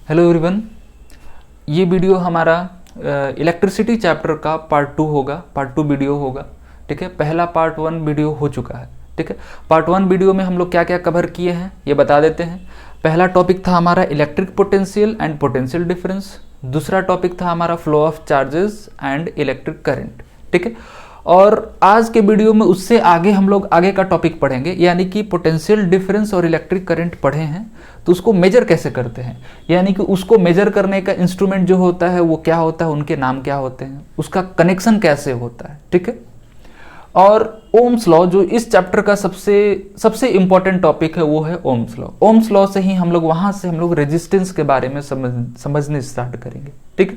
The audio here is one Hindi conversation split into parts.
हेलो एवरीवन, ये वीडियो हमारा इलेक्ट्रिसिटी चैप्टर का पार्ट 2 होगा, पार्ट 2 वीडियो होगा। ठीक है, पहला पार्ट 1 वीडियो हो चुका है। ठीक है, पार्ट 1 वीडियो में हम लोग क्या क्या कवर किए हैं ये बता देते हैं। पहला टॉपिक था हमारा electric potential and potential difference. दूसरा टॉपिक था हमारा flow of charges and electric current. ठीक है, और आज के वीडियो में उससे आगे हम लोग आगे का टॉपिक पढ़ेंगे, यानी कि पोटेंशियल डिफरेंस और इलेक्ट्रिक करंट पढ़े हैं तो उसको मेजर कैसे करते हैं, यानी कि उसको मेजर करने का इंस्ट्रूमेंट जो होता है वो क्या होता है, उनके नाम क्या होते हैं, उसका कनेक्शन कैसे होता है। ठीक है, और ओम्स लॉ जो इस चैप्टर का सबसे इंपॉर्टेंट टॉपिक है वो है ओम्स लॉ। ओम्स लॉ से ही हम लोग रेजिस्टेंस के बारे में समझने स्टार्ट करेंगे। ठीक है,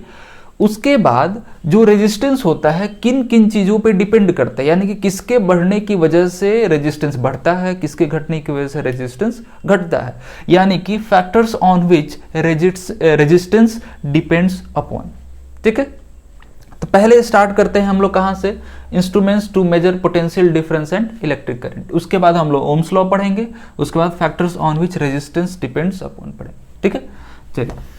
उसके बाद जो रेजिस्टेंस होता है किन किन चीज़ों पे डिपेंड करता है, यानी कि किसके बढ़ने की वजह से रेजिस्टेंस बढ़ता है, किसके घटने की वजह से रेजिस्टेंस घटता है, यानी कि factors on which resistance depends upon. ठीक है, तो पहले स्टार्ट करते हैं हम लोग कहाँ से, instruments to measure potential difference and electric current. उसके बाद हम लोग ओम्स लॉ पढ़ेंगे, उसके बाद factors on which resistance depends upon पढ़ेंगे। ठीक है, चलिए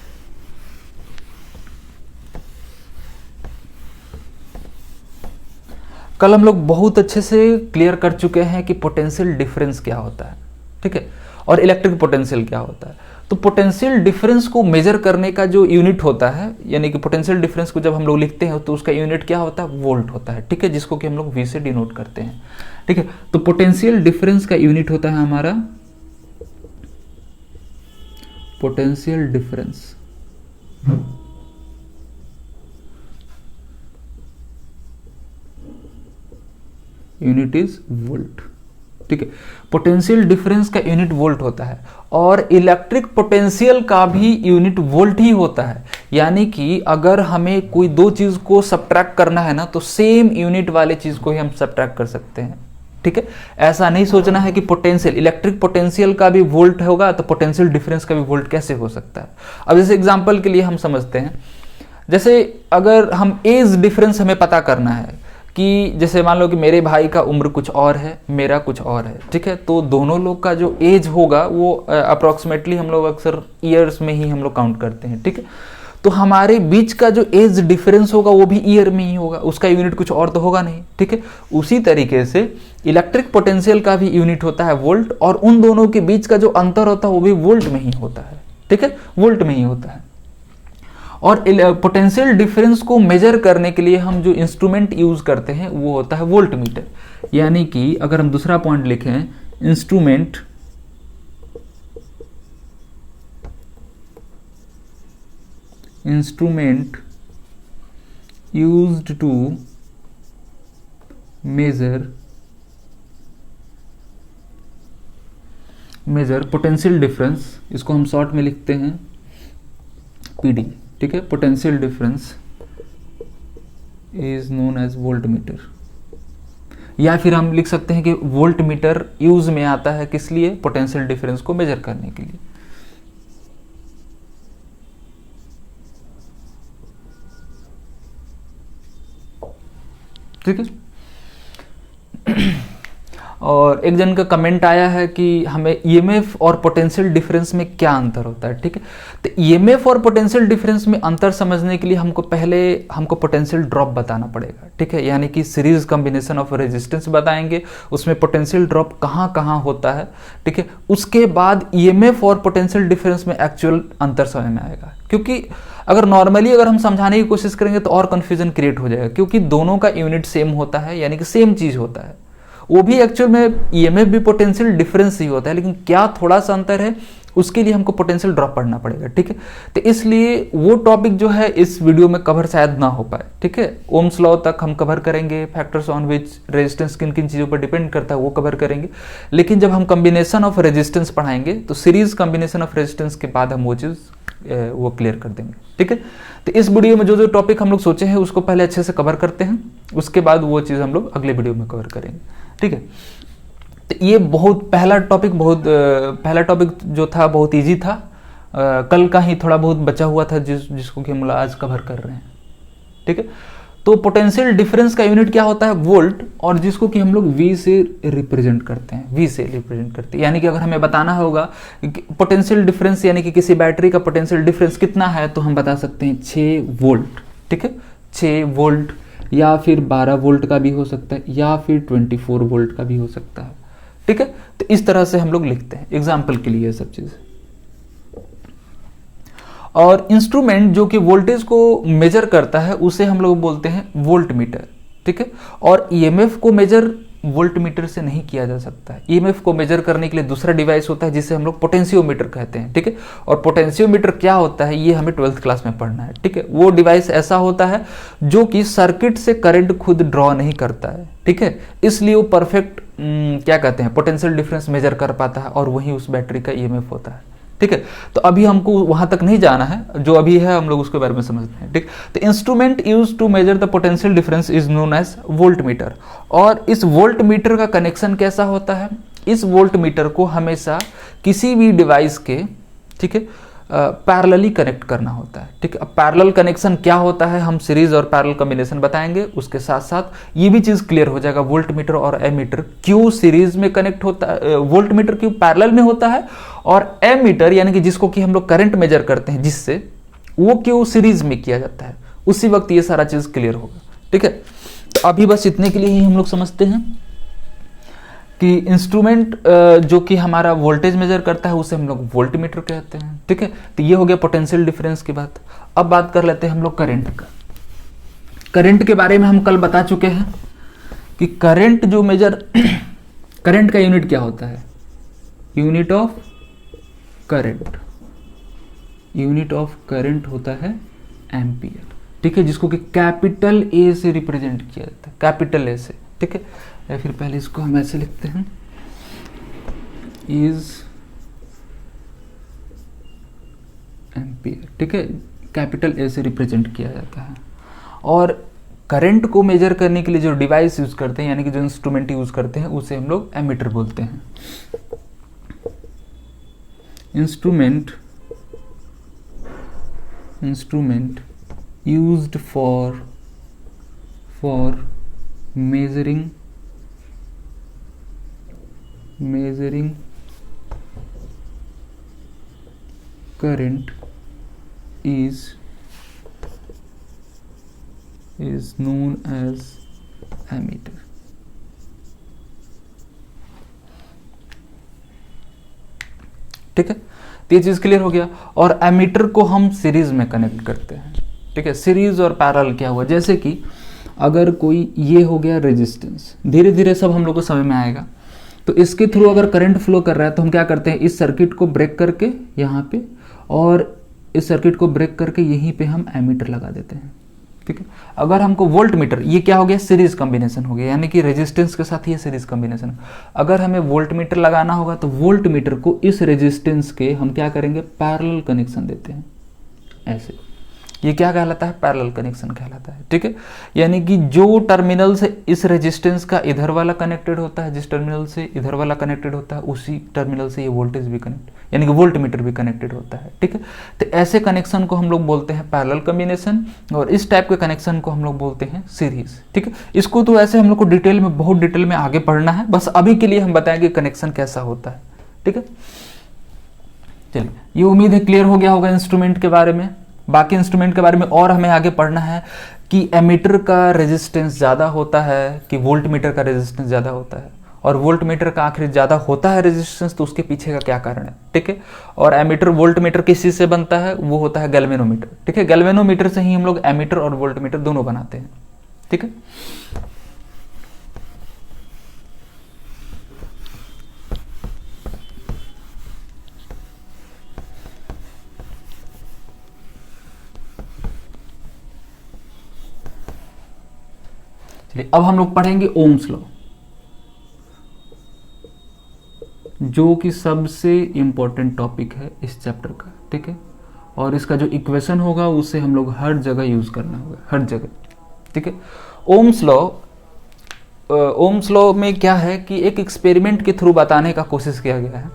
कल हम लोग बहुत अच्छे से क्लियर कर चुके हैं कि पोटेंशियल डिफरेंस क्या होता है। ठीक है, और इलेक्ट्रिक पोटेंशियल क्या होता है। तो पोटेंशियल डिफरेंस को मेजर करने का जो यूनिट होता है, यानी कि पोटेंशियल डिफरेंस को जब हम लोग लिखते हैं तो उसका यूनिट क्या होता है, वोल्ट होता है। ठीक है, जिसको कि हम लोग वी से डिनोट करते हैं। ठीक है, तो पोटेंशियल डिफरेंस का यूनिट होता है हमारा potential difference. Unit is volt. ठीक है, पोटेंशियल डिफरेंस का यूनिट वोल्ट होता है और इलेक्ट्रिक पोटेंशियल का भी यूनिट वोल्ट ही होता है। यानी कि अगर हमें कोई दो चीज को सब्ट्रैक्ट करना है ना तो सेम यूनिट वाले चीज को ही हम सब्ट्रैक्ट कर सकते हैं। ठीक है, ऐसा नहीं सोचना है कि पोटेंशियल इलेक्ट्रिक पोटेंशियल का भी वोल्ट होगा तो पोटेंशियल डिफरेंस का भी वोल्ट कैसे हो सकता है। अब जैसे एग्जांपल के लिए हम समझते हैं, जैसे अगर हम एज डिफरेंस हमें पता करना है कि जैसे मान लो कि मेरे भाई का उम्र कुछ और है, मेरा कुछ और है। ठीक है, तो दोनों लोग का जो एज होगा वो अप्रोक्सीमेटली हम लोग अक्सर ईयर्स में ही हम लोग काउंट करते हैं। ठीक है, तो हमारे बीच का जो एज डिफरेंस होगा वो भी ईयर में ही होगा, उसका यूनिट कुछ और तो होगा नहीं। ठीक है, उसी तरीके से इलेक्ट्रिक पोटेंशियल का भी यूनिट होता है वोल्ट, और उन दोनों के बीच का जो अंतर होता है वो भी वोल्ट में ही होता है। ठीक है, वोल्ट में ही होता है। और पोटेंशियल डिफरेंस को मेजर करने के लिए हम जो इंस्ट्रूमेंट यूज करते हैं वो होता है वोल्ट मीटर। यानी कि अगर हम दूसरा पॉइंट लिखें, instrument used to measure potential difference, इसको हम शॉर्ट में लिखते हैं पीडी। ठीक है, potential difference is known as volt meter, या फिर हम लिख सकते हैं कि वोल्ट मीटर यूज में आता है किस लिए, पोटेंशियल डिफरेंस को मेजर करने के लिए। ठीक है, और एक जन का कमेंट आया है कि हमें ईएमएफ और पोटेंशियल डिफरेंस में क्या अंतर होता है। ठीक है, तो ईएमएफ और पोटेंशियल डिफरेंस में अंतर समझने के लिए हमको पोटेंशियल ड्रॉप बताना पड़ेगा। ठीक है, यानी कि सीरीज कॉम्बिनेशन ऑफ रेजिस्टेंस बताएंगे, उसमें पोटेंशियल ड्रॉप कहाँ कहाँ होता है। ठीक है, उसके बाद ईएमएफ और पोटेंशियल डिफरेंस में एक्चुअल अंतर समझ में आएगा, क्योंकि अगर नॉर्मली अगर हम समझाने की कोशिश करेंगे तो और कंफ्यूजन क्रिएट हो जाएगा, क्योंकि दोनों का यूनिट सेम होता है, यानी कि सेम चीज होता है। वो भी एक्चुअल में ईएमएफ भी पोटेंशियल डिफरेंस ही होता है, लेकिन क्या थोड़ा सा अंतर है उसके लिए हमको पोटेंशियल ड्रॉप पढ़ना पड़ेगा। ठीक है, तो इसलिए वो टॉपिक जो है इस वीडियो में कवर शायद ना हो पाए। ठीक है, ओम्स लॉ तक हम कवर करेंगे, फैक्टर्स ऑन विच रेजिस्टेंस किन किन चीज़ों पर डिपेंड करता है वो कवर करेंगे, लेकिन जब हम कॉम्बिनेशन ऑफ रेजिस्टेंस पढ़ाएंगे तो सीरीज कॉम्बिनेशन ऑफ रेजिस्टेंस के बाद हम वो चीज़ वो क्लियर कर देंगे। ठीक है, तो इस वीडियो में जो जो टॉपिक हम लोग सोचे हैं उसको पहले अच्छे से कवर करते हैं, उसके बाद वो चीज़ हम लोग अगले वीडियो में कवर करेंगे। ठीक है, तो ये पहला टॉपिक जो था बहुत इजी था, कल का ही थोड़ा बहुत बचा हुआ था जिसको कि हम लोग आज कवर कर रहे हैं। ठीक है, तो पोटेंशियल डिफरेंस का यूनिट क्या होता है, वोल्ट, और जिसको कि हम लोग V से रिप्रेजेंट करते हैं, V से रिप्रेजेंट करते हैं। यानी कि अगर हमें बताना होगा पोटेंशियल डिफरेंस यानी कि किसी बैटरी का पोटेंशियल डिफरेंस कितना है, तो हम बता सकते हैं 6 वोल्ट। ठीक है, 6 वोल्ट, या फिर 12 वोल्ट का भी हो सकता है, या फिर 24 वोल्ट का भी हो सकता है। ठीक है, तो इस तरह से हम लोग लिखते हैं एग्जाम्पल के लिए सब चीज। और इंस्ट्रूमेंट जो कि वोल्टेज को मेजर करता है उसे हम लोग बोलते हैं वोल्ट मीटर। ठीक है, और ईएमएफ को मेजर वोल्ट मीटर से नहीं किया जा सकता है। ईएमएफ को मेजर करने के लिए दूसरा डिवाइस होता है जिसे हम लोग पोटेंशियोमीटर कहते हैं। ठीक है, और पोटेंशियोमीटर क्या होता है ये हमें 12th क्लास में पढ़ना है। ठीक है, वो डिवाइस ऐसा होता है जो कि सर्किट से करंट खुद ड्रॉ नहीं करता है। ठीक है, इसलिए वो परफेक्ट क्या कहते हैं पोटेंशियल डिफरेंस मेजर कर पाता है, और वही उस बैटरी का ईएमएफ होता है। ठीक है, तो अभी हमको वहां तक नहीं जाना है, जो अभी है हम लोग उसके बारे में समझते हैं। ठीक, तो instrument use to measure the potential difference is known as volt meter. और इस वोल्ट मीटर का कनेक्शन कैसा होता है, इस वोल्ट मीटर को हमेशा किसी भी डिवाइस के, ठीक है, पैरेलली कनेक्ट करना होता है। ठीक है, अब पैरेलल कनेक्शन क्या होता है हम सीरीज और पैरेलल कॉम्बिनेशन बताएंगे, उसके साथ साथ ये भी चीज क्लियर हो जाएगा वोल्ट मीटर और एमीटर क्यों सीरीज में कनेक्ट होता है, वोल्ट मीटर क्यों पैरेलल में होता है, और एमीटर यानी कि जिसको कि हम लोग करंट मेजर करते हैं जिससे, वो क्यों सीरीज में किया जाता है। उसी वक्त ये सारा चीज क्लियर होगा। ठीक है, तो अभी बस इतने के लिए ही हम लोग समझते हैं कि इंस्ट्रूमेंट जो कि हमारा वोल्टेज मेजर करता है उसे हम लोग वोल्ट मीटर कहते हैं। ठीक है, तो ये हो गया पोटेंशियल डिफरेंस की बात। अब बात कर लेते हैं हम लोग करंट का। करंट के बारे में हम कल बता चुके हैं कि करंट जो मेजर करंट का यूनिट क्या होता है, unit of current, unit of current होता है एम्पियर। ठीक है, जिसको कि कैपिटल ए से रिप्रेजेंट किया जाता है, कैपिटल ए से। ठीक है, या फिर पहले इसको हम ऐसे लिखते हैं, इज एम्पियर। ठीक है, कैपिटल ए से रिप्रेजेंट किया जाता है। और करंट को मेजर करने के लिए जो डिवाइस यूज करते हैं यानी कि जो इंस्ट्रूमेंट यूज करते हैं उसे हम लोग एमीटर बोलते हैं। Instrument used for measuring current is known as ammeter। ठीक है, तो ये चीज क्लियर हो गया। और एमीटर को हम सीरीज में कनेक्ट करते हैं। ठीक है, सीरीज और पैरेलल क्या हुआ, जैसे कि अगर कोई ये हो गया रेजिस्टेंस, धीरे धीरे सब हम लोग को समझ में आएगा। तो इसके थ्रू अगर करंट फ्लो कर रहा है तो हम क्या करते हैं, इस सर्किट को ब्रेक करके यहाँ पे, और इस सर्किट को ब्रेक करके यहीं पे हम एमीटर लगा देते हैं। ठीक है, अगर हमको वोल्ट मीटर, ये क्या हो गया, सीरीज कॉम्बिनेशन हो गया, यानी कि रेजिस्टेंस के साथ ये सीरीज कॉम्बिनेशन। अगर हमें वोल्ट मीटर लगाना होगा तो वोल्ट मीटर को इस रेजिस्टेंस के हम क्या करेंगे, पैरेलल कनेक्शन देते हैं ऐसे। ये क्या कहलाता है, पैरेलल कनेक्शन कहलाता है। ठीक है, यानी कि जो टर्मिनल से इस रेजिस्टेंस का इधर वाला कनेक्टेड होता है, जिस टर्मिनल से इधर वाला कनेक्टेड होता है, उसी टर्मिनल से ये वोल्टेज भी कनेक्ट, यानी कि वोल्ट मीटर भी कनेक्टेड होता है। ठीक है, तो ऐसे कनेक्शन को हम लोग बोलते हैं पैरेलल कॉम्बिनेशन, और इस टाइप के कनेक्शन को हम लोग बोलते हैं सीरीज। ठीक है, इसको तो ऐसे हम लोग को डिटेल में, बहुत डिटेल में आगे पढ़ना है, बस अभी के लिए हम बताएंगे कनेक्शन कैसा होता है। ठीक है, चलिए, ये उम्मीद है क्लियर हो गया होगा इंस्ट्रूमेंट के बारे में। बाकी इंस्ट्रूमेंट के बारे में और हमें आगे पढ़ना है कि एमीटर का रेजिस्टेंस ज़्यादा होता है कि वोल्ट मीटर का रेजिस्टेंस ज़्यादा होता है, और वोल्ट मीटर का आखिर ज़्यादा होता है रेजिस्टेंस तो उसके पीछे का क्या कारण है। ठीक है, और एमीटर वोल्ट मीटर किस चीज़ से बनता है, वो होता है गैल्वेनोमीटर। ठीक है, गैल्वेनोमीटर से ही हम लोग एमीटर और वोल्ट मीटर दोनों बनाते हैं। ठीक है, अब हम लोग पढ़ेंगे ओम्स लॉ, जो कि सबसे इंपॉर्टेंट टॉपिक है इस चैप्टर का। ठीक है, और इसका जो इक्वेशन होगा उसे हम लोग हर जगह यूज करना होगा, हर जगह। ठीक है, ओम्स लॉ में क्या है कि एक एक्सपेरिमेंट के थ्रू बताने का कोशिश किया गया है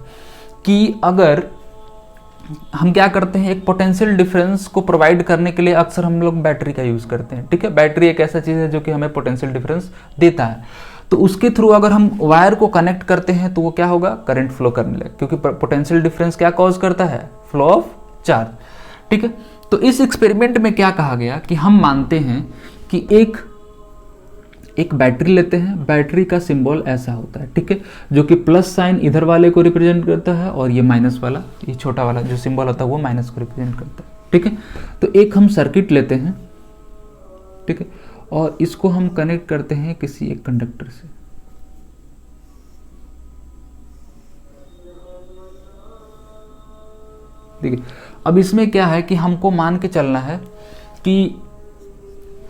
कि अगर हम क्या करते हैं, एक पोटेंशियल डिफरेंस को प्रोवाइड करने के लिए अक्सर हम लोग बैटरी का यूज़ करते हैं। ठीक है, बैटरी एक ऐसा चीज़ है जो कि हमें पोटेंशियल डिफरेंस देता है। तो उसके थ्रू अगर हम वायर को कनेक्ट करते हैं तो वो क्या होगा, करंट फ्लो करने लगे, क्योंकि पोटेंशियल डिफरेंस क्या कॉज करता है, फ्लो ऑफ चार्ज। ठीक है, तो इस एक्सपेरिमेंट में क्या कहा गया कि हम मानते हैं कि एक बैटरी लेते हैं, बैटरी का सिंबल ऐसा होता है। ठीक है, जो कि प्लस साइन इधर वाले को रिप्रेजेंट करता है और ये माइनस वाला, ये छोटा वाला जो सिंबल होता है वो माइनस को रिप्रेजेंट करता है। ठीक है, तो एक हम सर्किट लेते हैं, ठीक है, और इसको हम कनेक्ट करते हैं किसी एक कंडक्टर से। देखिए, अब इसमें क्या है कि हमको मान के चलना है कि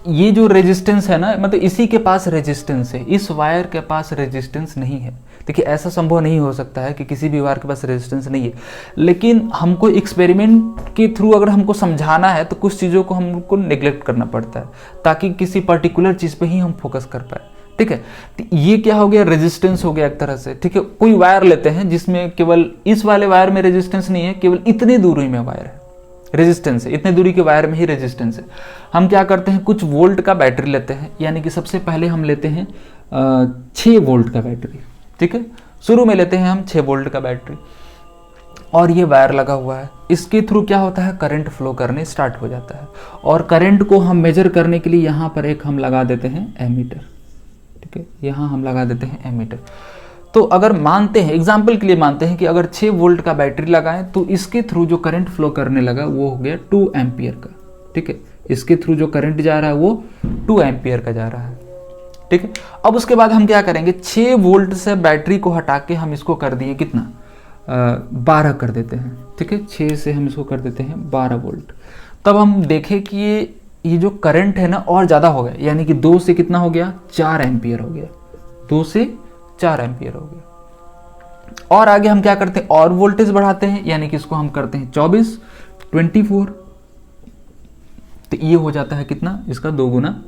ये जो रेजिस्टेंस है ना, मतलब इसी के पास रेजिस्टेंस है, इस वायर के पास रेजिस्टेंस नहीं है। देखिए, ऐसा संभव नहीं हो सकता है कि किसी भी वायर के पास रेजिस्टेंस नहीं है, लेकिन हमको एक्सपेरिमेंट के थ्रू अगर हमको समझाना है तो कुछ चीज़ों को हमको नेग्लेक्ट करना पड़ता है ताकि किसी पर्टिकुलर चीज़ पे ही हम फोकस कर पाए। ठीक है, तो ये क्या हो गया, रेजिस्टेंस हो गया एक तरह से। ठीक है, कोई वायर लेते हैं जिसमें केवल इस वाले वायर में रेजिस्टेंस नहीं है, केवल इतनी दूरी में वायर है, रेजिस्टेंस है, इतने दूरी के वायर में ही रेजिस्टेंस है। हम क्या करते हैं, कुछ वोल्ट का बैटरी लेते हैं, यानी कि सबसे पहले हम लेते हैं 6 वोल्ट का बैटरी। ठीक है, शुरू में लेते हैं हम 6 वोल्ट का बैटरी और ये वायर लगा हुआ है। इसके थ्रू क्या होता है, करंट फ्लो करने स्टार्ट हो जाता है और करंट को हम मेजर करने के लिए यहाँ पर एक हम लगा देते हैं एमीटर। ठीक है, यहाँ हम लगा देते हैं एमीटर। तो अगर मानते हैं, एग्जाम्पल के लिए मानते हैं कि अगर 6 वोल्ट का बैटरी लगाएं तो इसके थ्रू जो करंट फ्लो करने लगा वो हो गया 2 एम्पियर का। ठीक है, इसके थ्रू जो करंट जा रहा है वो 2 एम्पियर का जा रहा है। ठीक है, अब उसके बाद हम क्या करेंगे, 6 वोल्ट से बैटरी को हटा के हम इसको कर दिए कितना, 12 कर देते हैं। ठीक है, 6 से हम इसको कर देते हैं 12 वोल्ट। तब हम देखें कि ये जो करंट है ना और ज़्यादा हो गया, यानी कि 2 से कितना हो गया, 4 एम्पियर हो गया, 2 से 4 एम्पियर हो गया। और आगे हम क्या करते हैं, और वोल्टेज बढ़ाते हैं, यानी कि इसको हम करते हैं 24, 24, तो ये हो जाता है कितना, इसका 2 गुना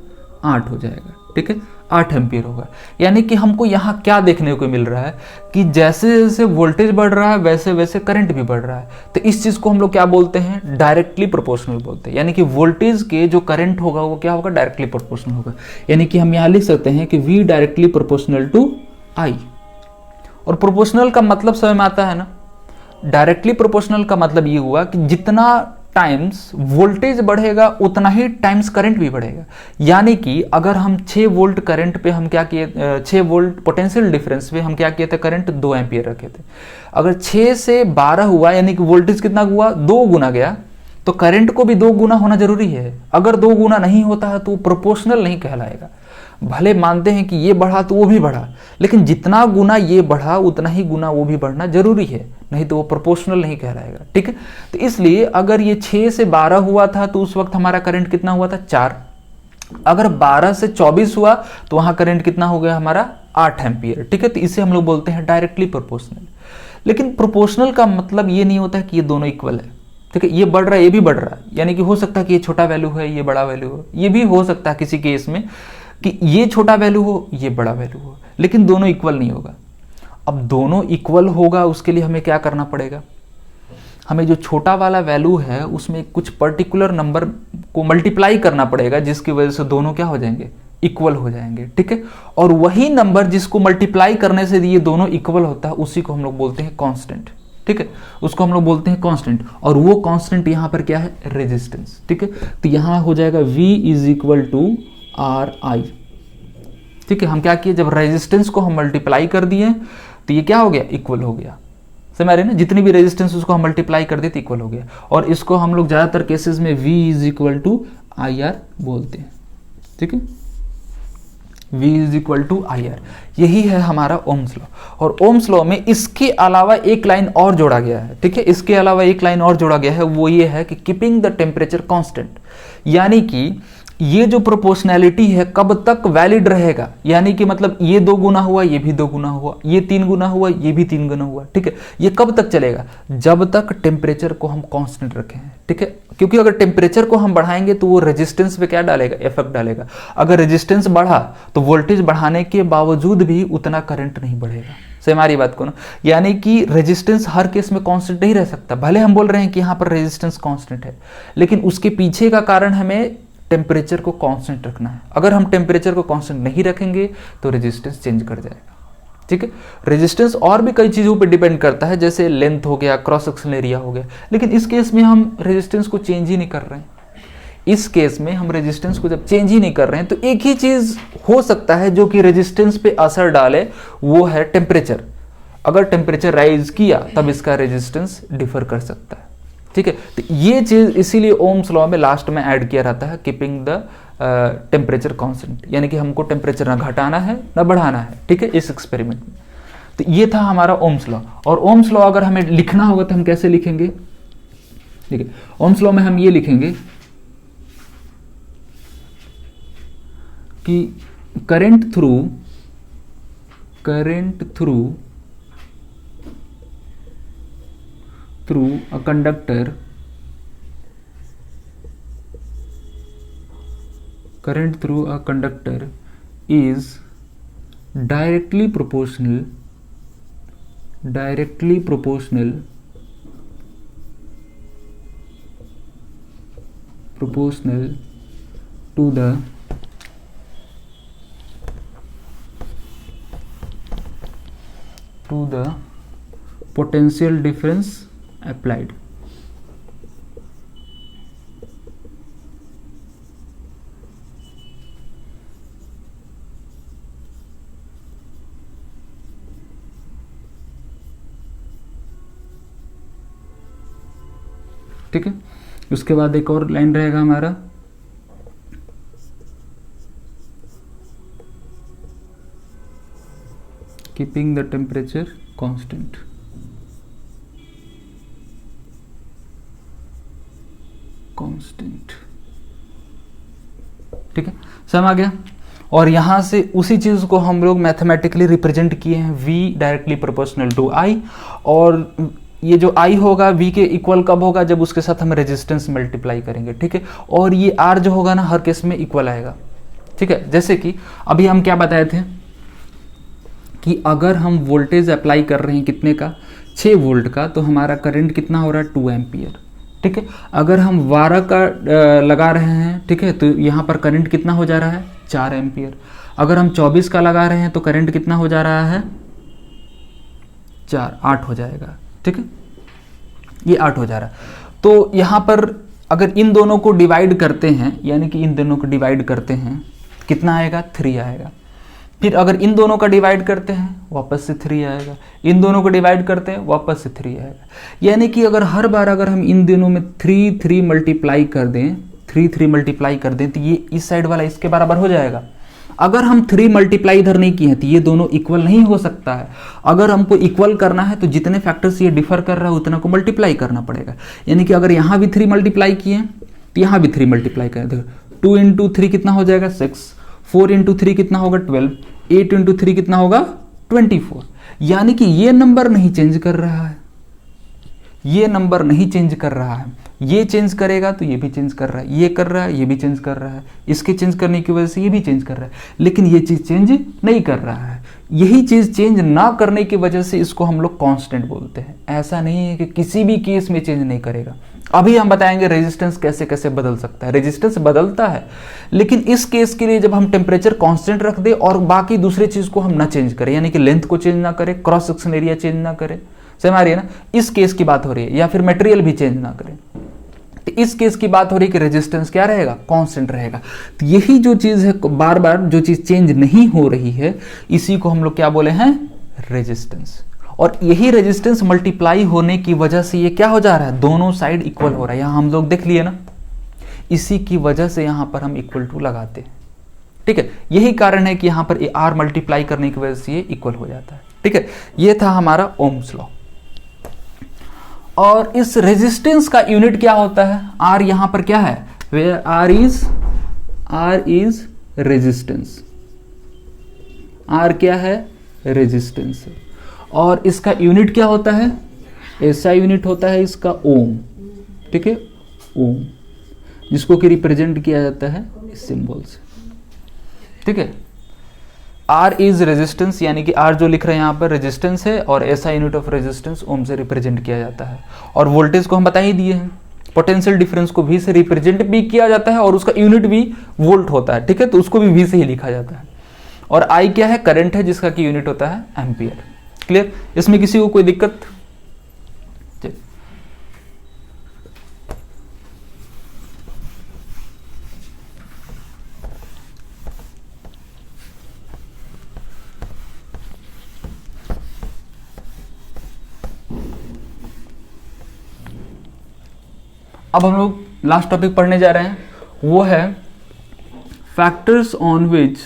8 हो जाएगा। ठीक है, 8 एम्पियर होगा। यानी कि हमको यहाँ क्या देखने को मिल रहा है कि जैसे जैसे वोल्टेज बढ़ रहा है वैसे वैसे करंट भी बढ़ रहा है। तो इस चीज़ को हम लोग क्या बोलते हैं, डायरेक्टली प्रोपोर्शनल बोलते हैं। यानी कि वोल्टेज के जो करंट होगा वो क्या होगा, डायरेक्टली प्रोपोर्शनल होगा। यानी कि हम यहाँ लिख सकते हैं कि V directly proportional to I। और प्रोपोर्शनल का मतलब समझ में आता है ना, डायरेक्टली प्रोपोर्शनल का मतलब ये हुआ कि जितना टाइम्स वोल्टेज बढ़ेगा उतना ही टाइम्स करंट भी बढ़ेगा। यानी कि अगर हम 6 वोल्ट करंट पे हम क्या किए, 6 वोल्ट पोटेंशियल डिफरेंस पे हम क्या किए थे, करंट 2 एम्पियर रखे थे। अगर 6 से 12 हुआ यानी कि वोल्टेज कितना हुआ, 2 गुना गया, तो करंट को भी 2 गुना होना जरूरी है। अगर 2 गुना नहीं होता है तो वो प्रोपोर्शनल नहीं कहलाएगा। भले मानते हैं कि ये बढ़ा तो वो भी बढ़ा, लेकिन जितना गुना ये बढ़ा उतना ही गुना वो भी बढ़ना जरूरी है, नहीं तो वो प्रोपोर्शनल नहीं कहलाएगा। ठीक है, तो इसलिए अगर ये 6 से 12 हुआ था तो उस वक्त हमारा करंट कितना हुआ था, 4। अगर 12 से 24 हुआ तो वहां करंट कितना हो गया हमारा, 8 एम्पियर। ठीक है, तो इसे हम लोग बोलते हैं डायरेक्टली प्रोपोर्शनल। लेकिन प्रोपोर्शनल का मतलब ये नहीं होता कि ये दोनों इक्वल है। ठीक है, ये बढ़ रहा है ये भी बढ़ रहा है, यानी कि हो सकता है कि ये छोटा वैल्यू है ये बड़ा वैल्यू हो, ये भी हो सकता है किसी केस में कि ये छोटा वैल्यू हो ये बड़ा वैल्यू हो, लेकिन दोनों इक्वल नहीं होगा। अब दोनों इक्वल होगा उसके लिए हमें क्या करना पड़ेगा, हमें जो छोटा वाला वैल्यू है उसमें कुछ पर्टिकुलर नंबर को मल्टीप्लाई करना पड़ेगा, जिसकी वजह से दोनों क्या हो जाएंगे, इक्वल हो जाएंगे। ठीक है, और वही नंबर जिसको मल्टीप्लाई करने से ये दोनों इक्वल होता है उसी को हम लोग बोलते हैं कांस्टेंट। ठीक है, उसको हम लोग बोलते हैं कांस्टेंट, और वो कांस्टेंट यहाँ पर क्या है, रेजिस्टेंस। ठीक है, तो यहाँ हो जाएगा V is equal to RI। ठीक है, हम क्या किए, जब रेजिस्टेंस को हम मल्टीप्लाई कर दिए तो ये क्या हो गया, इक्वल हो गया। समझ रहे ना, जितनी भी रेजिस्टेंस उसको हम मल्टीप्लाई कर दिए तो इक्वल हो गया। और इसको हम लोग ज़्यादातर केसेस में V is equal to IR बोलते हैं। ठीक है, V is equal to IR, यही है हमारा ओम्स लॉ। और ओम्स लॉ में इसके अलावा एक लाइन और जोड़ा गया है। ठीक है, इसके अलावा एक लाइन और जोड़ा गया है, वो ये है कि कीपिंग द टेम्परेचर कांस्टेंट। यानी कि ये जो प्रोपोर्शनैलिटी है कब तक वैलिड रहेगा, यानी कि मतलब ये 2 गुना हुआ ये भी 2 गुना हुआ, ये 3 गुना हुआ ये भी 3 गुना हुआ। ठीक है, ये कब तक चलेगा, जब तक टेम्परेचर को हम कांस्टेंट रखें। ठीक है, क्योंकि अगर टेम्परेचर को हम बढ़ाएंगे तो वो रेजिस्टेंस पे क्या डालेगा, इफेक्ट डालेगा। अगर रेजिस्टेंस बढ़ा तो वोल्टेज बढ़ाने के बावजूद भी उतना करंट नहीं बढ़ेगा। सही हमारी बात को ना, यानी कि रेजिस्टेंस हर केस में कांस्टेंट नहीं रह सकता। भले हम बोल रहे हैं कि यहाँ पर रेजिस्टेंस कांस्टेंट है, लेकिन उसके पीछे का कारण हमें टेम्परेचर को कांस्टेंट रखना है। अगर हम टेम्परेचर को कांस्टेंट नहीं रखेंगे तो रेजिस्टेंस चेंज कर जाएगा। ठीक है, रेजिस्टेंस और भी कई चीज़ों पे डिपेंड करता है, जैसे लेंथ हो गया, क्रॉस सेक्शन एरिया हो गया, लेकिन इस केस में हम रेजिस्टेंस को चेंज ही नहीं कर रहे हैं। इस केस में हम रेजिस्टेंस को जब चेंज ही नहीं कर रहे हैं तो एक ही चीज़ हो सकता है जो कि रेजिस्टेंस पे असर डाले, वो है टेम्परेचर। अगर टेम्परेचर राइज किया तब इसका रेजिस्टेंस डिफर कर सकता है। ठीक है, तो ये चीज़ इसीलिए ओम्स लॉ में लास्ट में ऐड किया रहता है, कीपिंग द टेम्परेचर कांस्टेंट, यानी कि हमको टेम्परेचर ना घटाना है ना बढ़ाना है। ठीक है, इस एक्सपेरिमेंट में तो ये था हमारा ओम्स लॉ। और ओम्स लॉ अगर हमें लिखना होगा तो हम कैसे लिखेंगे? ठीक है, ओम्स लॉ में हम ये लिखेंगे कि current through a conductor, current through a conductor is directly proportional to the potential difference applied। ठीक है, उसके बाद एक और लाइन रहेगा हमारा, कीपिंग द टेम्परेचर कांस्टेंट। ठीक है, समझ आ गया। और यहां से उसी चीज को हम लोग मैथमेटिकली रिप्रेजेंट किए हैं, v directly proportional to i। और ये जो i होगा v के इक्वल कब होगा? जब उसके साथ हम रेजिस्टेंस मल्टीप्लाई करेंगे। ठीक है, और ये r जो होगा ना हर केस में इक्वल आएगा। ठीक है, जैसे कि अभी हम क्या बताए थे कि अगर हम वोल्टेज अप्लाई कर रहे हैं कितने का, 6 वोल्ट का, तो हमारा करंट कितना हो रहा है? 2 एम्पियर। ठीक है, अगर हम 12 का लगा रहे हैं, ठीक है, तो यहाँ पर करंट कितना हो जा रहा है? 4 एम्पियर। अगर हम 24 का लगा रहे हैं तो करंट कितना हो जा रहा है? 8 हो जाएगा। ठीक है, ये 8 हो जा रहा है। तो यहाँ पर अगर इन दोनों को डिवाइड करते हैं, यानी कि इन दोनों को डिवाइड करते हैं, कितना आएगा? 3 आएगा। फिर अगर इन दोनों का डिवाइड करते हैं वापस से 3 आएगा, इन दोनों को डिवाइड करते हैं वापस से 3 आएगा। यानी कि अगर हर बार अगर हम इन दोनों में 3 मल्टीप्लाई कर दें, 3 मल्टीप्लाई कर दें, तो ये इस साइड वाला इसके बराबर हो जाएगा। अगर हम 3 मल्टीप्लाई इधर नहीं किए हैं तो ये दोनों इक्वल नहीं हो सकता है। अगर हमको इक्वल करना है तो जितने फैक्टर्स ये डिफर कर रहा है उतना को मल्टीप्लाई करना पड़ेगा। यानी कि अगर यहाँ भी 3 मल्टीप्लाई किए तो यहाँ भी 3 मल्टीप्लाई करें, देखो 2 इंटू 3 कितना हो जाएगा? 6, 4 इंटू 3 कितना होगा? 12, 8 इंटू 3 कितना होगा? 24। यानी कि ये नंबर नहीं चेंज कर रहा है, ये नंबर नहीं चेंज कर रहा है। ये चेंज करेगा तो ये भी चेंज कर रहा है, ये कर रहा है, ये भी चेंज कर रहा है, इसके चेंज करने की वजह से ये भी चेंज कर रहा है, लेकिन ये चीज़ चेंज नहीं कर रहा है। यही चीज़ चेंज ना करने की वजह से इसको हम लोग कांस्टेंट बोलते हैं। ऐसा नहीं है कि किसी भी केस में चेंज नहीं करेगा। अभी हम बताएंगे रेजिस्टेंस कैसे कैसे बदल सकता है। रेजिस्टेंस बदलता है, लेकिन इस केस के लिए जब हम टेम्परेचर कांस्टेंट रख दे और बाकी दूसरी चीज़ को हम ना चेंज करें, यानी कि लेंथ को चेंज ना करें, क्रॉस सेक्शन एरिया चेंज ना करें, समझ आ रही है ना, इस केस की बात हो रही है, या फिर मटेरियल भी चेंज ना करें, तो इस केस की बात हो रही है कि रेजिस्टेंस क्या रहेगा? कांस्टेंट रहेगा। तो यही जो चीज़ है, बार बार जो चीज़ चेंज नहीं हो रही है, इसी को हम लोग क्या बोले हैं? रेजिस्टेंस। और यही रेजिस्टेंस मल्टीप्लाई होने की वजह से ये क्या हो जा रहा है? दोनों साइड इक्वल हो रहा है। यहाँ हम लोग देख लिए ना, इसी की वजह से यहाँ पर हम इक्वल टू लगाते हैं। ठीक है, यही कारण है कि यहाँ पर आर मल्टीप्लाई करने की वजह से ये इक्वल हो जाता है। ठीक है, ये था हमारा ओम्स लॉ। और इस रेजिस्टेंस का यूनिट क्या होता है? आर यहां पर क्या है? Where R is resistance. R क्या है? रेजिस्टेंस। और इसका यूनिट क्या होता है? ऐसा यूनिट होता है इसका ओम। ठीक है, ओम, जिसको कि रिप्रेजेंट किया जाता है इस सिंबल से, ठीक है। आर इज रेजिस्टेंस, यानी कि आर जो लिख रहे हैं यहाँ पर रेजिस्टेंस है, और ऐसा यूनिट ऑफ रेजिस्टेंस ओम से रिप्रेजेंट किया जाता है। और वोल्टेज को हम बता ही दिए हैं, पोटेंशियल डिफरेंस को वी से रिप्रेजेंट भी किया जाता है, और उसका यूनिट भी वोल्ट होता है, ठीक है, तो उसको भी वी से ही लिखा जाता है। और आई क्या है, करंट है, जिसका कि यूनिट होता है एम्पियर। क्लियर, इसमें किसी को कोई दिक्कत? अब हम लोग लास्ट टॉपिक पढ़ने जा रहे हैं, वो है factors on which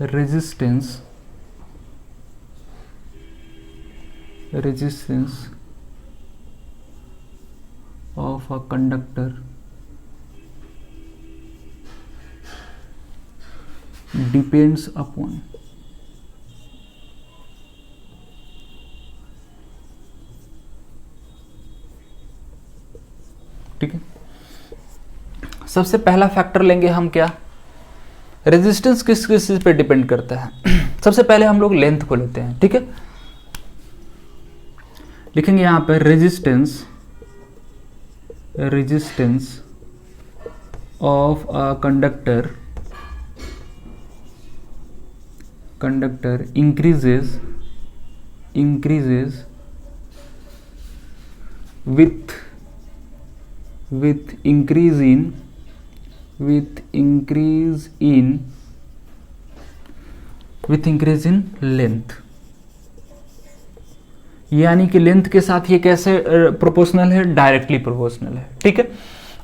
resistance of a conductor depends upon ठीक है। सबसे पहला फैक्टर लेंगे हम क्या, रेजिस्टेंस किस किस चीज पे डिपेंड करता है। सबसे पहले हम लोग लेंथ को लेते हैं, ठीक है। लिखेंगे यहां पर resistance of a conductor increases with increase in length, यानी कि लेंथ के साथ ये कैसे प्रोपोर्शनल है, डायरेक्टली प्रोपोर्शनल है, ठीक है।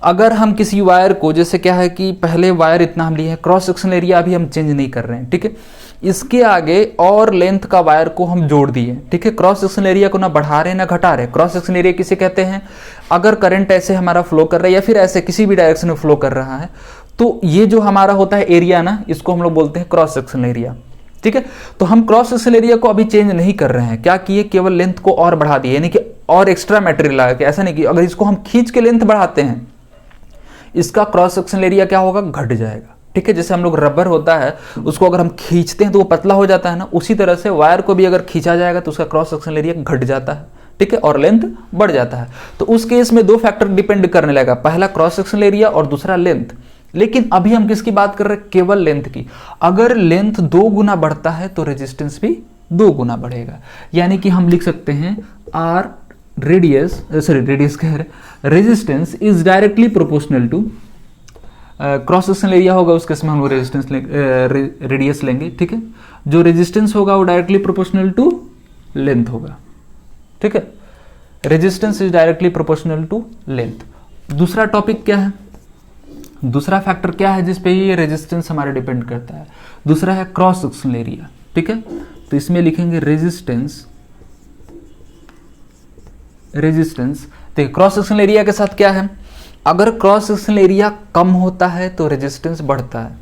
अगर हम किसी वायर को, जैसे क्या है कि पहले वायर इतना हम लिए हैं, क्रॉस सेक्शन एरिया अभी हम चेंज नहीं कर रहे हैं, ठीक है, इसके आगे और लेंथ का वायर को हम जोड़ दिए, ठीक है, क्रॉस सेक्शन एरिया को ना बढ़ा रहे ना घटा रहे। क्रॉस सेक्शन एरिया किसे कहते हैं, अगर करंट ऐसे हमारा फ्लो कर रहा है या फिर ऐसे किसी भी डायरेक्शन में फ्लो कर रहा है, तो ये जो हमारा होता है एरिया ना, इसको हम लोग बोलते हैं क्रॉस सेक्शन एरिया, ठीक है। तो हम क्रॉस सेक्शन एरिया को अभी चेंज नहीं कर रहे हैं, क्या किए, केवल लेंथ को और बढ़ा दिए, यानी कि और एक्स्ट्रा मटेरियल लगा के। ऐसा नहीं कि अगर इसको हम खींच के लेंथ बढ़ाते हैं, इसका क्रॉस सेक्शन एरिया क्या होगा, घट जाएगा, ठीक है। जैसे हम लोग रबर होता है, उसको अगर हम खींचते हैं तो वो पतला हो जाता है ना, उसी तरह से वायर को भी अगर खींचा जाएगा तो उसका क्रॉस सेक्शन एरिया घट जाता है, ठीक है, और लेंथ बढ़ जाता है। तो उस केस में दो फैक्टर डिपेंड करने लगा, पहला क्रॉस सेक्शन एरिया और दूसरा लेंथ। लेकिन अभी हम किसकी बात कर रहे हैं, केवल लेंथ की। अगर लेंथ 2 गुना बढ़ता है तो रेजिस्टेंस भी 2 गुना बढ़ेगा, यानी कि हम लिख सकते हैं R resistance is directly proportional to, cross section area होगा उस केस में हम रेजिस्टेंस रेडियस लेंगे, ठीक है। जो रेजिस्टेंस होगा वो डायरेक्टली प्रोपोर्शनल टू लेंथ होगा, ठीक है। Resistance is directly proportional to length. दूसरा टॉपिक क्या है, दूसरा फैक्टर क्या है जिस पे ये रेजिस्टेंस हमारा डिपेंड करता है, दूसरा है क्रॉस सेक्शन एरिया, ठीक है। तो इसमें लिखेंगे रेजिस्टेंस देखिए क्रॉस सेक्शन एरिया के साथ क्या है, अगर क्रॉस सेक्शन एरिया कम होता है तो रेजिस्टेंस बढ़ता है,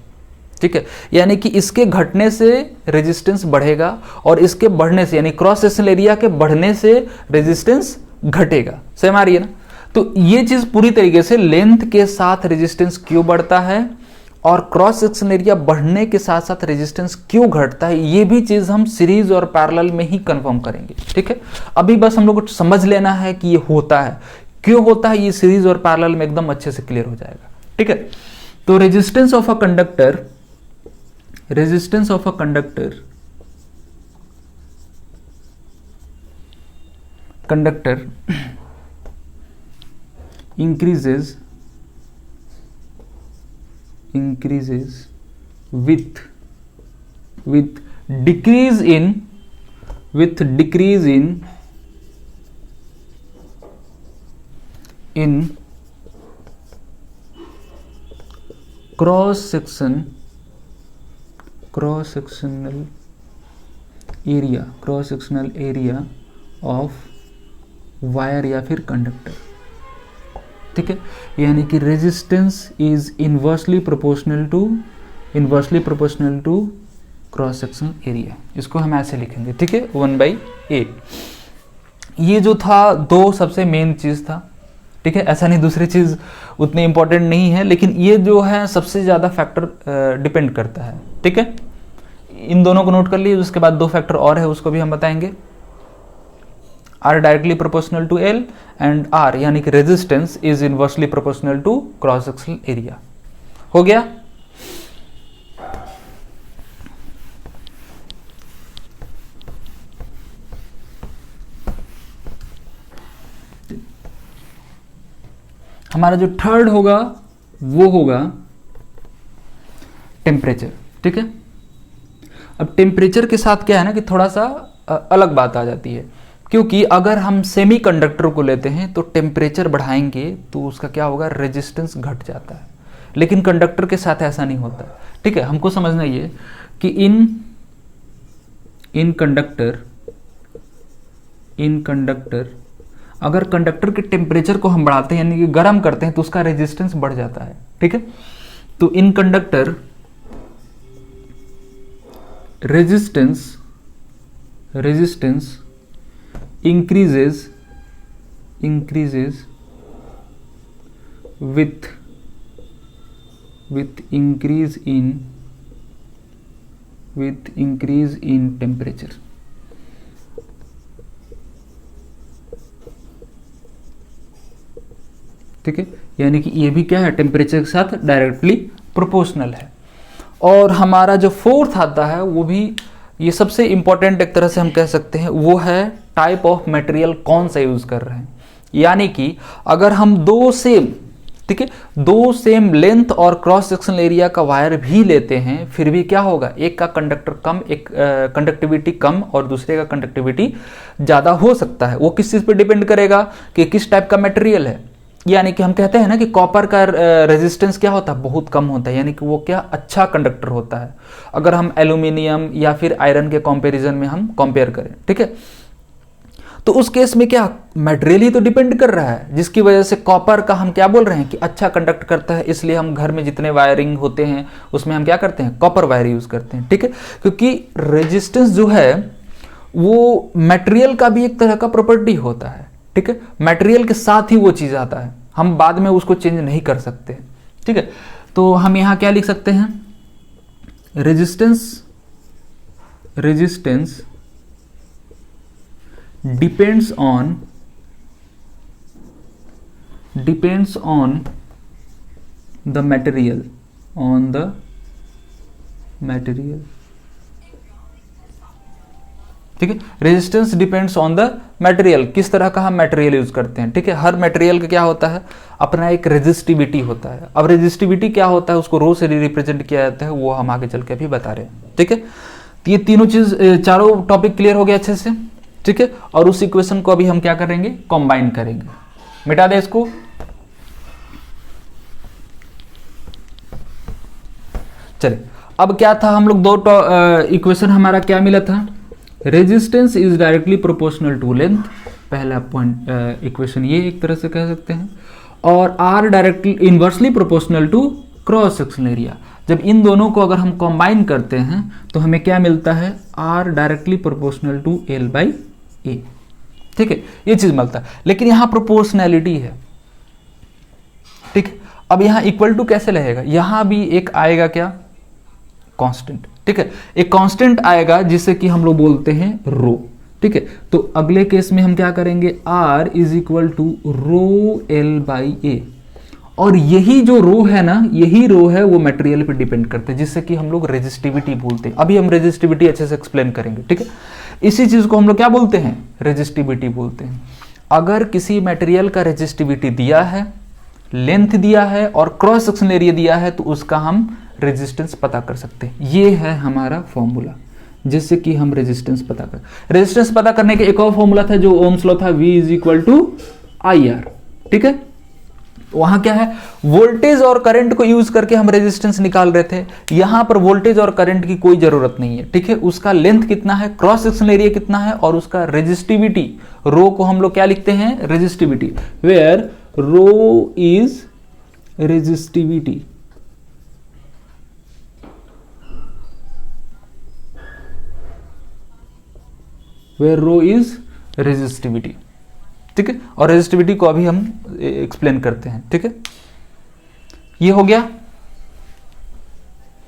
ठीक है, यानी कि इसके घटने से रेजिस्टेंस बढ़ेगा और इसके बढ़ने से, यानी क्रॉस सेक्शन एरिया के बढ़ने से रेजिस्टेंस घटेगा। समझ आ रही है ना। तो ये चीज पूरी तरीके से लेंथ के साथ रेजिस्टेंस क्यों बढ़ता है और क्रॉस सेक्शन एरिया बढ़ने के साथ साथ रेजिस्टेंस क्यों घटता है, ये भी चीज हम सीरीज और पैरेलल में ही कंफर्म करेंगे, ठीक है। अभी बस हम लोग को समझ लेना है कि ये होता है, क्यों होता है, ये सीरीज और पैरेलल में एकदम अच्छे से क्लियर हो जाएगा, ठीक है। तो resistance of a conductor increases with decrease in cross sectional area of wire या फिर कंडक्टर, ठीक है। यानी कि resistance is inversely proportional to cross sectional area, इसको हम ऐसे लिखेंगे, ठीक है, 1/8। ये जो था दो सबसे मेन चीज़ था, ठीक है, ऐसा नहीं दूसरी चीज़ उतनी इंपॉर्टेंट नहीं है, लेकिन ये जो है सबसे ज़्यादा फैक्टर डिपेंड करता है, ठीक है। इन दोनों को नोट कर लिए, उसके बाद दो फैक्टर और है उसको भी हम बताएंगे। R directly proportional to L and R यानी कि resistance is inversely proportional to cross sectional area. हो गया। हमारा जो थर्ड होगा वो होगा टेम्परेचर, ठीक है। अब टेम्परेचर के साथ क्या है ना कि थोड़ा सा अलग बात आ जाती है, क्योंकि अगर हम सेमीकंडक्टर को लेते हैं तो टेम्परेचर बढ़ाएंगे तो उसका क्या होगा, रेजिस्टेंस घट जाता है, लेकिन कंडक्टर के साथ ऐसा नहीं होता, ठीक है। हमको समझना ये कि इन कंडक्टर अगर कंडक्टर के टेम्परेचर को हम बढ़ाते हैं यानी कि गर्म करते हैं तो उसका रेजिस्टेंस बढ़ जाता है, ठीक है। तो इन conductor resistance increases with increase in temperature, ठीक है। यानी कि ये भी क्या है, टेम्परेचर के साथ डायरेक्टली प्रोपोर्शनल है। और हमारा जो फोर्थ आता है वो भी ये सबसे इंपॉर्टेंट एक तरह से हम कह सकते हैं, वो है टाइप ऑफ मटेरियल कौन सा यूज कर रहे हैं। यानी कि अगर हम दो सेम, ठीक है, दो सेम लेंथ और क्रॉस सेक्शनल एरिया का वायर भी लेते हैं, फिर भी क्या होगा, एक का कंडक्टर कम, एक कंडक्टिविटी कम और दूसरे का कंडक्टिविटी ज्यादा हो सकता है। वो किस चीज पर डिपेंड करेगा कि किस टाइप का मटेरियल है। यानी कि हम कहते हैं ना कि कॉपर का रेजिस्टेंस क्या होता है, बहुत कम होता है, यानी कि वो क्या अच्छा कंडक्टर होता है अगर हम एल्यूमिनियम या फिर आयरन के कंपैरिजन में हम कंपेयर करें, ठीक है। तो उस केस में क्या, मटेरियल ही तो डिपेंड कर रहा है, जिसकी वजह से कॉपर का हम क्या बोल रहे हैं कि अच्छा कंडक्ट करता है, इसलिए हम घर में जितने वायरिंग होते हैं उसमें हम क्या करते हैं, कॉपर वायर यूज करते हैं, ठीक है। क्योंकि रेजिस्टेंस जो है वो मटेरियल का भी एक तरह का प्रॉपर्टी होता है, ठीक है। मटेरियल के साथ ही वो चीज आता है, हम बाद में उसको चेंज नहीं कर सकते, ठीक है। तो हम यहां क्या लिख सकते हैं, resistance depends on the material, ठीक है। Resistance depends on the material, किस तरह का हम मटेरियल यूज करते हैं, ठीक है। हर मटेरियल का क्या होता है, अपना एक रेजिस्टिविटी होता है। अब रेजिस्टिविटी क्या होता है, उसको रो से रिप्रेजेंट किया जाता है, वो हम आगे चल के भी बता रहे हैं, ठीक है। तो ये तीनों चीज, चारों टॉपिक क्लियर हो गया अच्छे से, ठीक है। और उस इक्वेशन को अभी हम क्या करेंगे, कंबाइन करेंगे। मिटा दे इसको। चलिए, अब क्या था, हम लोग दो इक्वेशन हमारा क्या मिला था, resistance is directly proportional to length, पहला पॉइंट इक्वेशन ये एक तरह से कह सकते हैं, और R directly inversely proportional to cross sectional area. जब इन दोनों को अगर हम कंबाइन करते हैं तो हमें क्या मिलता है, R directly proportional to L by A, ठीक है, ये चीज मिलता है। लेकिन यहां प्रोपोर्शनैलिटी है, ठीक है। अब यहां इक्वल टू कैसे रहेगा, यहां भी एक आएगा क्या, कांस्टेंट, ठीक है। एक कांस्टेंट आएगा जिसे कि हम लोग बोलते हैं रो, ठीक है। तो अगले केस में हम क्या करेंगे, R is equal to rho L by A, और यही जो रो है ना, यही रो है वो मटेरियल पे डिपेंड करते हैं, जिससे कि हम लोग रेजिस्टिविटी बोलते हैं। अभी हम रेजिस्टिविटी अच्छे से एक्सप्लेन करेंगे, ठीक है। इसी चीज को हम लोग क्या बोलते हैं, रेजिस्टिविटी बोलते हैं। अगर किसी मटेरियल का रेजिस्टिविटी दिया है, लेंथ दिया है और क्रॉस सेक्शनल एरिया दिया है, तो उसका हम रेजिस्टेंस पता कर सकते हैं। ये है हमारा फॉर्मूला, जिससे कि हम रेजिस्टेंस पता कर, रेजिस्टेंस पता करने के एक और फॉर्मूला था जो ओम्स लॉ था, V is equal to I R, ठीक है। वहां क्या है, वोल्टेज और करंट को यूज करके हम रेजिस्टेंस निकाल रहे थे। यहां पर वोल्टेज और करंट की कोई जरूरत नहीं है, ठीक है। उसका लेंथ कितना है, क्रॉस सेक्शनल एरिया कितना है, और उसका रेजिस्टिविटी, रो को हम लोग क्या लिखते हैं, resistivity, where rho is resistivity, where rho is resistivity. ठीक है, और रेजिस्टिविटी को अभी हम एक्सप्लेन करते हैं। ठीक है, ये हो गया